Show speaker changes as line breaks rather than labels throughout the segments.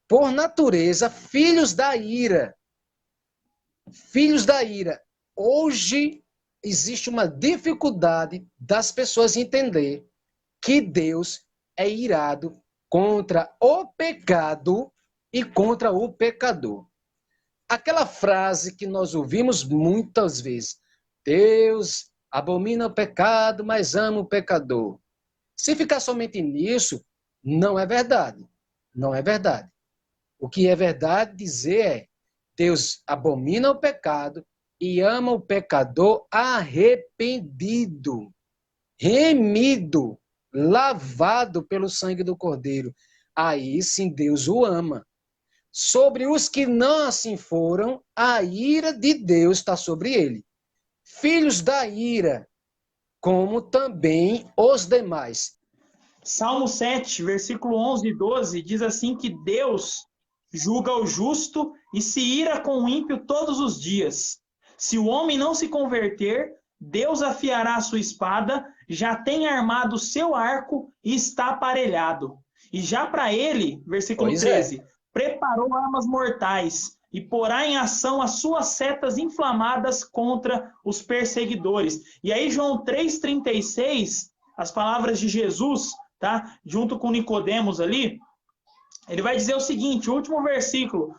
por natureza, filhos da ira. Filhos da ira. Hoje existe uma dificuldade das pessoas entender que Deus é irado contra o pecado e contra o pecador. Aquela frase que nós ouvimos muitas vezes: Deus abomina o pecado, mas ama o pecador. Se ficar somente nisso, não é verdade. Não é verdade. O que é verdade dizer é: Deus abomina o pecado e ama o pecador arrependido, remido, lavado pelo sangue do Cordeiro. Aí sim Deus o ama. Sobre os que não assim foram, a ira de Deus está sobre ele. Filhos da ira, como também os demais.
Salmo 7, versículo 11 e 12, diz assim que Deus julga o justo e se ira com o ímpio todos os dias. Se o homem não se converter, Deus afiará a sua espada, já tem armado o seu arco e está aparelhado. E já para ele, versículo 13, preparou armas mortais e porá em ação as suas setas inflamadas contra os perseguidores. E aí João 3,36, as palavras de Jesus, tá? Junto com Nicodemos ali, ele vai dizer o seguinte, o último versículo,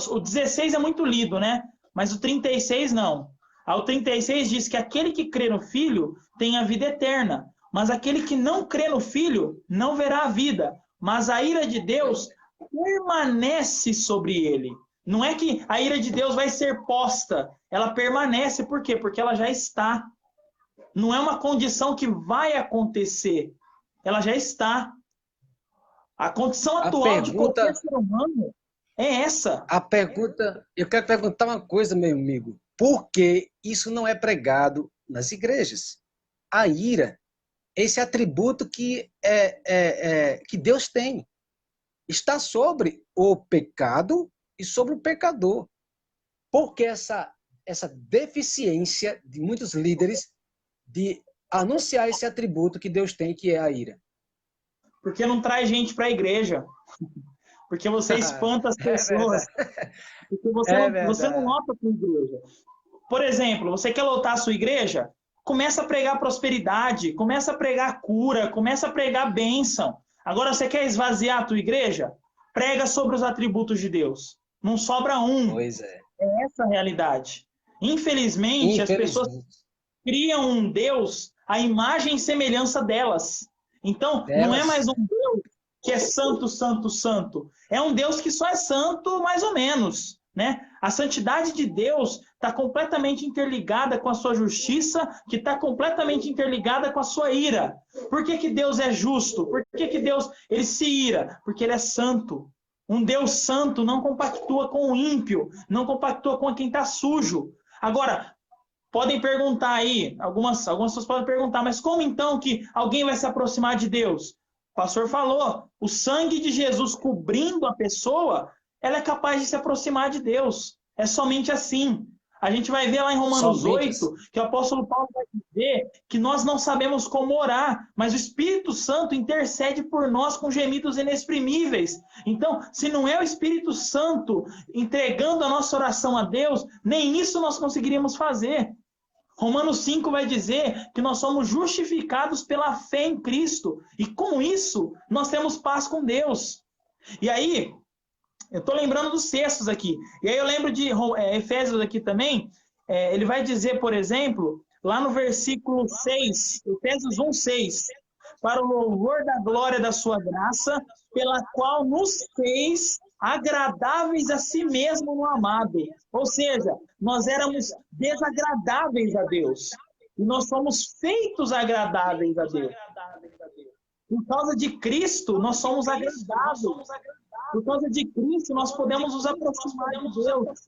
o 16 é muito lido, né? Mas o 36 não. O 36 diz que aquele que crê no Filho tem a vida eterna, mas aquele que não crê no Filho não verá a vida, mas a ira de Deus permanece sobre ele. Não é que a ira de Deus vai ser posta, ela permanece, por quê? Porque ela já está. Não é uma condição que vai acontecer, ela já está. A condição atual de qualquer ser humano é essa.
Eu quero perguntar uma coisa, meu amigo. Por que isso não é pregado nas igrejas? A ira, esse atributo que Deus tem, está sobre o pecado e sobre o pecador. Por que essa deficiência de muitos líderes de anunciar esse atributo que Deus tem, que é a ira?
Porque não traz gente para a igreja. Porque você espanta as pessoas. Porque você não lota a sua igreja. Por exemplo, você quer lotar a sua igreja? Começa a pregar prosperidade, começa a pregar cura, começa a pregar bênção. Agora, você quer esvaziar a tua igreja? Prega sobre os atributos de Deus. Não sobra um.
Pois é.
É essa a realidade. Infelizmente, as pessoas criam um Deus à imagem e semelhança delas. Então, não é mais um Deus que é santo, santo, santo. É um Deus que só é santo mais ou menos, né? A santidade de Deus está completamente interligada com a sua justiça, que está completamente interligada com a sua ira. Por que Deus é justo? Por que Deus ele se ira? Porque ele é santo. Um Deus santo não compactua com o ímpio, não compactua com quem está sujo. Agora, podem perguntar aí, algumas pessoas podem perguntar, mas como então que alguém vai se aproximar de Deus? O pastor falou, o sangue de Jesus cobrindo a pessoa, ela é capaz de se aproximar de Deus. É somente assim. A gente vai ver lá em Romanos 8, que o apóstolo Paulo vai dizer que nós não sabemos como orar, mas o Espírito Santo intercede por nós com gemidos inexprimíveis. Então, se não é o Espírito Santo entregando a nossa oração a Deus, nem isso nós conseguiríamos fazer. Romanos 5 vai dizer que nós somos justificados pela fé em Cristo. E com isso, nós temos paz com Deus. E aí, eu estou lembrando dos textos aqui. E aí eu lembro de Efésios aqui também. Ele vai dizer, por exemplo, lá no versículo 6, Efésios 1:6, para o louvor da glória da sua graça, pela qual nos fez agradáveis a si mesmo no amado. Ou seja, nós éramos desagradáveis a Deus. E nós somos feitos agradáveis a Deus. Por causa de Cristo, nós somos agradáveis. Por causa de Cristo, nós podemos nos aproximar de Deus.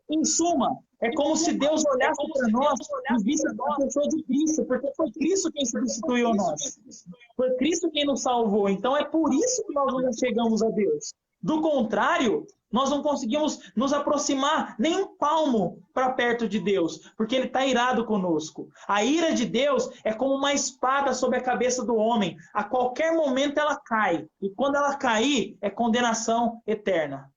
Em suma, é como se Deus olhasse para nós e visse a pessoa de Cristo, porque foi Cristo quem substituiu a nós. Foi Cristo quem nos salvou. Então é por isso que nós não chegamos a Deus. Do contrário, nós não conseguimos nos aproximar nem um palmo para perto de Deus, porque Ele está irado conosco. A ira de Deus é como uma espada sobre a cabeça do homem. A qualquer momento ela cai. E quando ela cair, é condenação eterna.